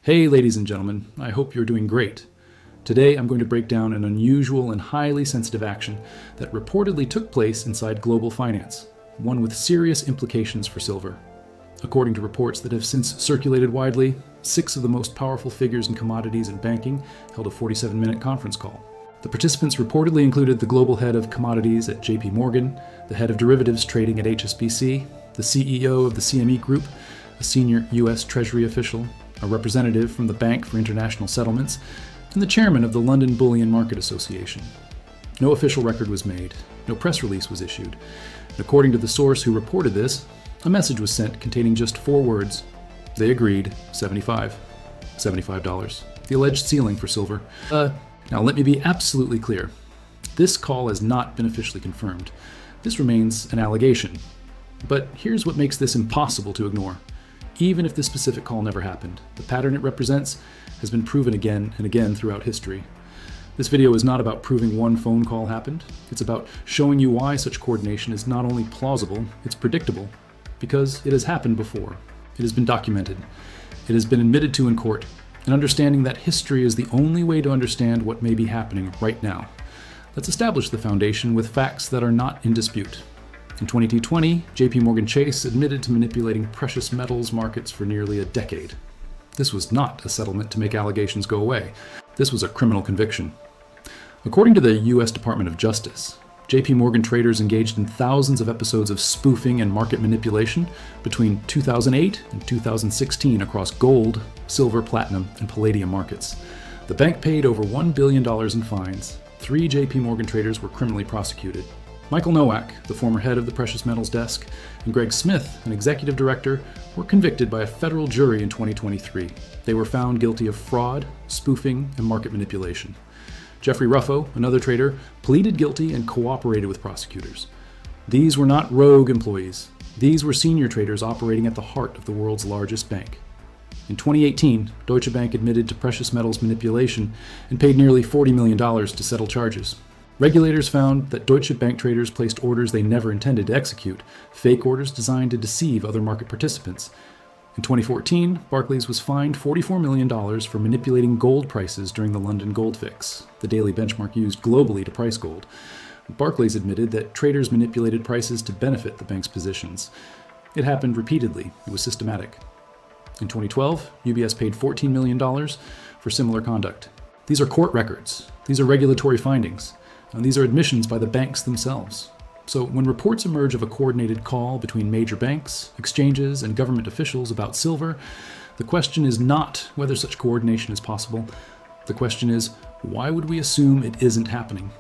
Hey ladies and gentlemen, I hope you're doing great. Today I'm going to break down an unusual and highly sensitive action that reportedly took place inside global finance, one with serious implications for silver. According to reports that have since circulated widely, 6 of the most powerful figures in commodities and banking held a 47-minute conference call. The participants reportedly included the global head of commodities at JP Morgan, the head of derivatives trading at HSBC, the CEO of the CME Group, a senior U.S. Treasury official, a representative from the Bank for International Settlements, and the chairman of the London Bullion Market Association. No official record was made, no press release was issued, and according to the source who reported this, a message was sent containing just 4 words. They agreed, $75, the alleged ceiling for silver. Now let me be absolutely clear. This call has not been officially confirmed. This remains an allegation. But here's what makes this impossible to ignore. Even if this specific call never happened, the pattern it represents has been proven again and again throughout history. This video is not about proving one phone call happened. It's about showing you why such coordination is not only plausible, it's predictable, because it has happened before. It has been documented. It has been admitted to in court, and understanding that history is the only way to understand what may be happening right now. Let's establish the foundation with facts that are not in dispute. In 2020, JP Morgan Chase admitted to manipulating precious metals markets for nearly a decade. This was not a settlement to make allegations go away. This was a criminal conviction. According to the U.S. Department of Justice, JP Morgan traders engaged in thousands of episodes of spoofing and market manipulation between 2008 and 2016 across gold, silver, platinum, and palladium markets. The bank paid over $1 billion in fines. 3 JP Morgan traders were criminally prosecuted. Michael Nowak, the former head of the precious metals desk, and Greg Smith, an executive director, were convicted by a federal jury in 2023. They were found guilty of fraud, spoofing, and market manipulation. Jeffrey Ruffo, another trader, pleaded guilty and cooperated with prosecutors. These were not rogue employees. These were senior traders operating at the heart of the world's largest bank. In 2018, Deutsche Bank admitted to precious metals manipulation and paid nearly $40 million to settle charges. Regulators found that Deutsche Bank traders placed orders they never intended to execute, fake orders designed to deceive other market participants. In 2014, Barclays was fined $44 million for manipulating gold prices during the London Gold Fix, the daily benchmark used globally to price gold. Barclays admitted that traders manipulated prices to benefit the bank's positions. It happened repeatedly. It was systematic. In 2012, UBS paid $14 million for similar conduct. These are court records. These are regulatory findings. And these are admissions by the banks themselves. So when reports emerge of a coordinated call between major banks, exchanges, and government officials about silver, the question is not whether such coordination is possible. The question is, why would we assume it isn't happening?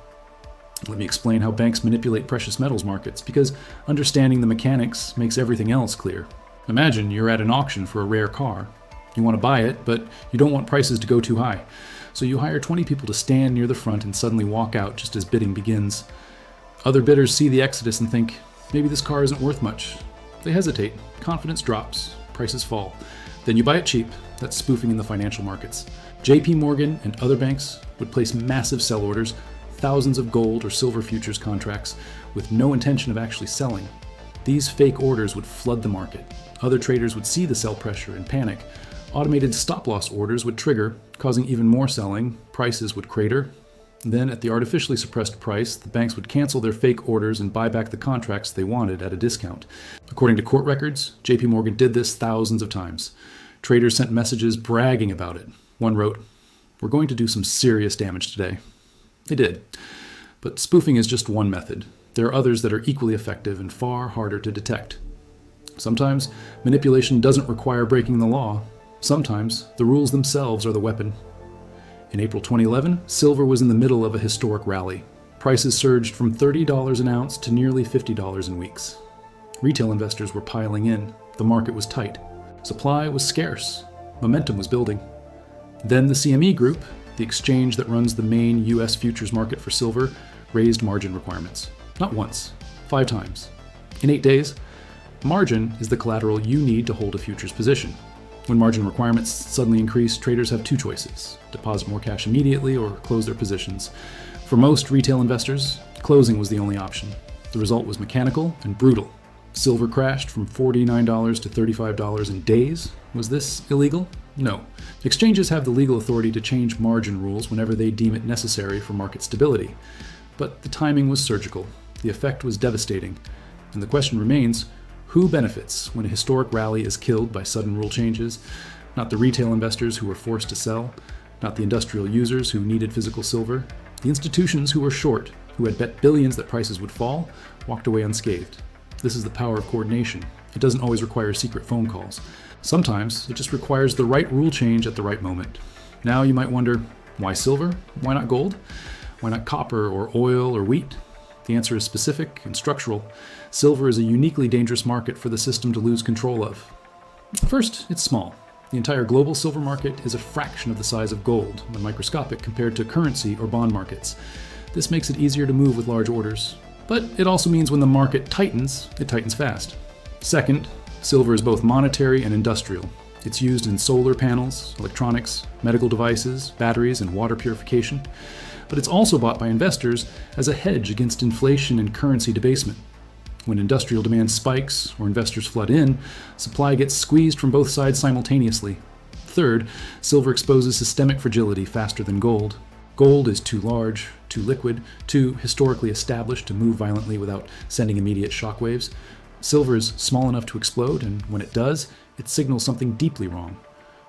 Let me explain how banks manipulate precious metals markets, because understanding the mechanics makes everything else clear. Imagine you're at an auction for a rare car. You want to buy it, but you don't want prices to go too high. So you hire 20 people to stand near the front and suddenly walk out just as bidding begins. Other bidders see the exodus and think, maybe this car isn't worth much. They hesitate, confidence drops, prices fall. Then you buy it cheap. That's spoofing in the financial markets. JP Morgan and other banks would place massive sell orders, thousands of gold or silver futures contracts, with no intention of actually selling. These fake orders would flood the market. Other traders would see the sell pressure and panic. Automated stop-loss orders would trigger, causing even more selling. Prices would crater. Then, at the artificially suppressed price, the banks would cancel their fake orders and buy back the contracts they wanted at a discount. According to court records, JP Morgan did this thousands of times. Traders sent messages bragging about it. One wrote, "We're going to do some serious damage today." They did. But spoofing is just one method. There are others that are equally effective and far harder to detect. Sometimes, manipulation doesn't require breaking the law. Sometimes, the rules themselves are the weapon. In April 2011, silver was in the middle of a historic rally. Prices surged from $30 an ounce to nearly $50 in weeks. Retail investors were piling in. The market was tight. Supply was scarce. Momentum was building. Then the CME Group, the exchange that runs the main U.S. futures market for silver, raised margin requirements. Not once, 5 times. In 8 days, margin is the collateral you need to hold a futures position. When margin requirements suddenly increase, traders have 2 choices: deposit more cash immediately or close their positions. For most retail investors, closing was the only option. The result was mechanical and brutal. Silver crashed from $49 to $35 in days. Was this illegal? No. Exchanges have the legal authority to change margin rules whenever they deem it necessary for market stability. But the timing was surgical, the effect was devastating, and the question remains, who benefits when a historic rally is killed by sudden rule changes? Not the retail investors who were forced to sell, not the industrial users who needed physical silver. The institutions who were short, who had bet billions that prices would fall, walked away unscathed. This is the power of coordination. It doesn't always require secret phone calls. Sometimes it just requires the right rule change at the right moment. Now you might wonder, why silver? Why not gold? Why not copper or oil or wheat? The answer is specific and structural. Silver is a uniquely dangerous market for the system to lose control of. First, it's small. The entire global silver market is a fraction of the size of gold, and microscopic compared to currency or bond markets. This makes it easier to move with large orders. But it also means when the market tightens, it tightens fast. Second, silver is both monetary and industrial. It's used in solar panels, electronics, medical devices, batteries, and water purification. But it's also bought by investors as a hedge against inflation and currency debasement. When industrial demand spikes or investors flood in, supply gets squeezed from both sides simultaneously. Third, silver exposes systemic fragility faster than gold. Gold is too large, too liquid, too historically established to move violently without sending immediate shockwaves. Silver is small enough to explode, and when it does, it signals something deeply wrong.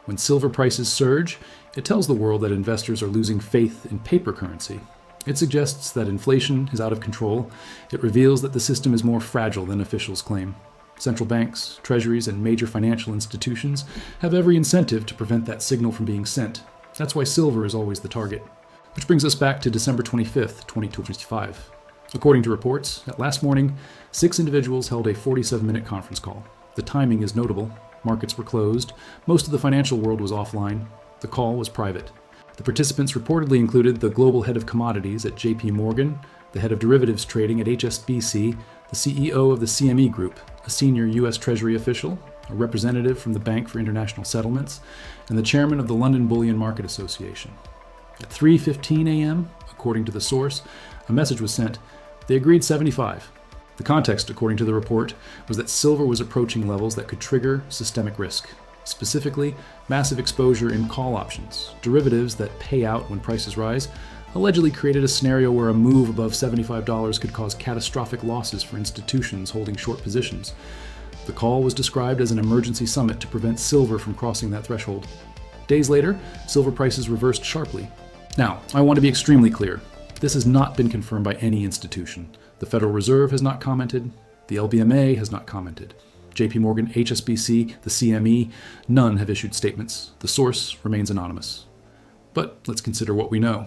When silver prices surge, it tells the world that investors are losing faith in paper currency. It suggests that inflation is out of control. It reveals that the system is more fragile than officials claim. Central banks, treasuries, and major financial institutions have every incentive to prevent that signal from being sent. That's why silver is always the target. Which brings us back to December 25th, 2025. According to reports, at last morning, 6 individuals held a 47-minute conference call. The timing is notable. Markets were closed. Most of the financial world was offline. The call was private. The participants reportedly included the global head of commodities at JP Morgan, the head of derivatives trading at HSBC, the CEO of the CME Group, a senior U.S. Treasury official, a representative from the Bank for International Settlements, and the chairman of the London Bullion Market Association. At 3:15 a.m., according to the source, a message was sent. They agreed 75. The context, according to the report, was that silver was approaching levels that could trigger systemic risk. Specifically, massive exposure in call options, derivatives that pay out when prices rise, allegedly created a scenario where a move above $75 could cause catastrophic losses for institutions holding short positions. The call was described as an emergency summit to prevent silver from crossing that threshold. Days later, silver prices reversed sharply. Now, I want to be extremely clear. This has not been confirmed by any institution. The Federal Reserve has not commented. The LBMA has not commented. JP Morgan, HSBC, the CME, none have issued statements. The source remains anonymous. But let's consider what we know.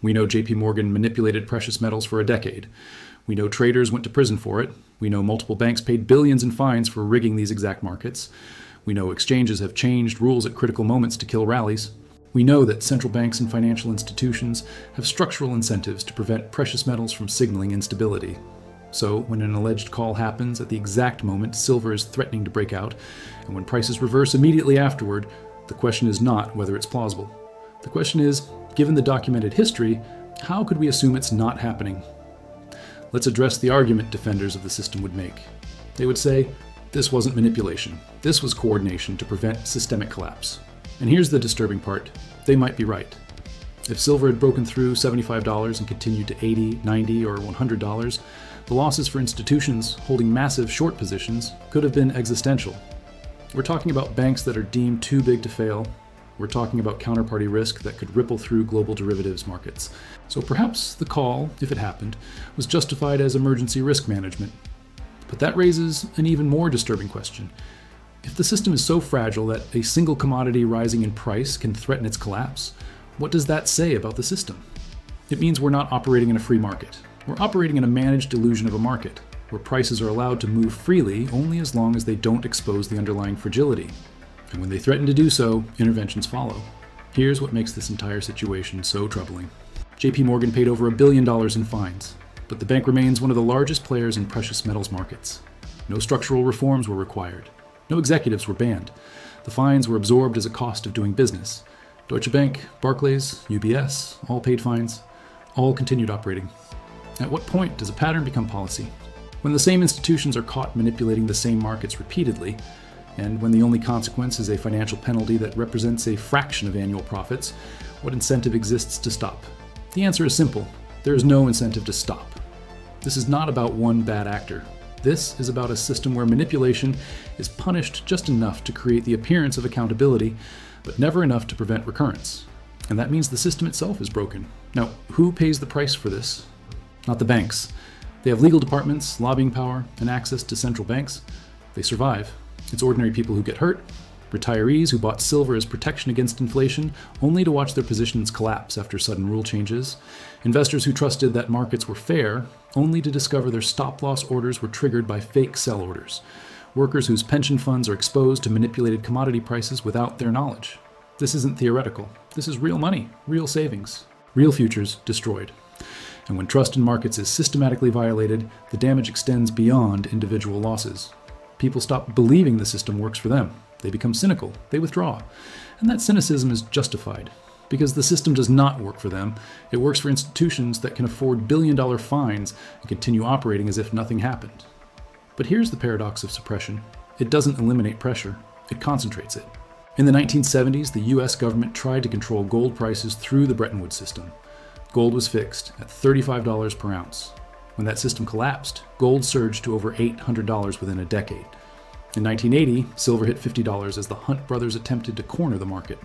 We know JP Morgan manipulated precious metals for a decade. We know traders went to prison for it. We know multiple banks paid billions in fines for rigging these exact markets. We know exchanges have changed rules at critical moments to kill rallies. We know that central banks and financial institutions have structural incentives to prevent precious metals from signaling instability. So, when an alleged call happens at the exact moment silver is threatening to break out, and when prices reverse immediately afterward, the question is not whether it's plausible. The question is, given the documented history, how could we assume it's not happening? Let's address the argument defenders of the system would make. They would say, this wasn't manipulation. This was coordination to prevent systemic collapse. And here's the disturbing part. They might be right. If silver had broken through $75 and continued to $80, $90, or $100, the losses for institutions holding massive short positions could have been existential. We're talking about banks that are deemed too big to fail. We're talking about counterparty risk that could ripple through global derivatives markets. So perhaps the call, if it happened, was justified as emergency risk management. But that raises an even more disturbing question. If the system is so fragile that a single commodity rising in price can threaten its collapse, what does that say about the system? It means we're not operating in a free market. We're operating in a managed illusion of a market, where prices are allowed to move freely only as long as they don't expose the underlying fragility. And when they threaten to do so, interventions follow. Here's what makes this entire situation so troubling. JP Morgan paid over $1 billion in fines, but the bank remains one of the largest players in precious metals markets. No structural reforms were required. No executives were banned. The fines were absorbed as a cost of doing business. Deutsche Bank, Barclays, UBS, all paid fines. All continued operating. At what point does a pattern become policy? When the same institutions are caught manipulating the same markets repeatedly, And when the only consequence is a financial penalty that represents a fraction of annual profits, what incentive exists to stop? The answer is simple. There is no incentive to stop. This is not about one bad actor. This is about a system where manipulation is punished just enough to create the appearance of accountability, but never enough to prevent recurrence. And that means the system itself is broken. Now, who pays the price for this? Not the banks. They have legal departments, lobbying power, and access to central banks. They survive. It's ordinary people who get hurt, retirees who bought silver as protection against inflation, only to watch their positions collapse after sudden rule changes, investors who trusted that markets were fair, only to discover their stop-loss orders were triggered by fake sell orders, workers whose pension funds are exposed to manipulated commodity prices without their knowledge. This isn't theoretical. This is real money, real savings, real futures destroyed. And when trust in markets is systematically violated, the damage extends beyond individual losses. People stop believing the system works for them. They become cynical. They withdraw. And that cynicism is justified, because the system does not work for them. It works for institutions that can afford billion-dollar fines and continue operating as if nothing happened. But here's the paradox of suppression. It doesn't eliminate pressure. It concentrates it. In the 1970s, the US government tried to control gold prices through the Bretton Woods system. Gold was fixed at $35 per ounce. When that system collapsed, gold surged to over $800 within a decade. In 1980, silver hit $50 as the Hunt brothers attempted to corner the market.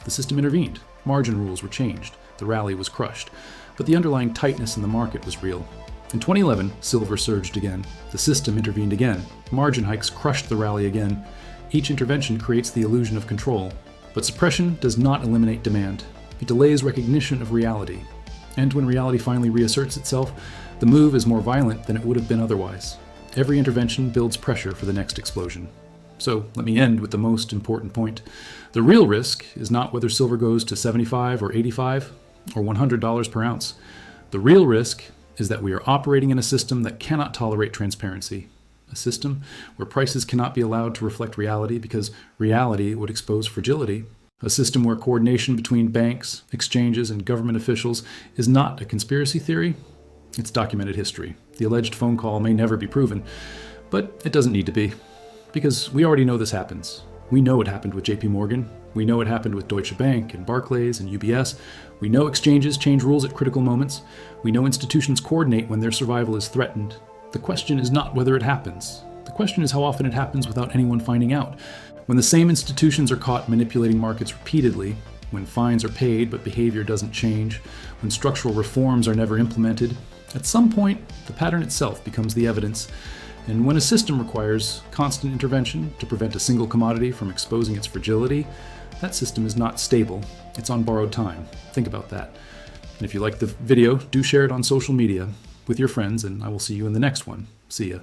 The system intervened. Margin rules were changed. The rally was crushed. But the underlying tightness in the market was real. In 2011, silver surged again. The system intervened again. Margin hikes crushed the rally again. Each intervention creates the illusion of control. But suppression does not eliminate demand. It delays recognition of reality. And when reality finally reasserts itself, the move is more violent than it would have been otherwise. Every intervention builds pressure for the next explosion. So let me end with the most important point. The real risk is not whether silver goes to $75 or $85 or $100 per ounce. The real risk is that we are operating in a system that cannot tolerate transparency. A system where prices cannot be allowed to reflect reality because reality would expose fragility. A system where coordination between banks, exchanges, and government officials is not a conspiracy theory. It's documented history. The alleged phone call may never be proven, but it doesn't need to be. Because we already know this happens. We know it happened with JP Morgan. We know it happened with Deutsche Bank and Barclays and UBS. We know exchanges change rules at critical moments. We know institutions coordinate when their survival is threatened. The question is not whether it happens. The question is how often it happens without anyone finding out. When the same institutions are caught manipulating markets repeatedly, when fines are paid but behavior doesn't change, when structural reforms are never implemented, at some point, the pattern itself becomes the evidence. And when a system requires constant intervention to prevent a single commodity from exposing its fragility, that system is not stable. It's on borrowed time. Think about that. And if you like the video, do share it on social media with your friends, and I will see you in the next one. See ya.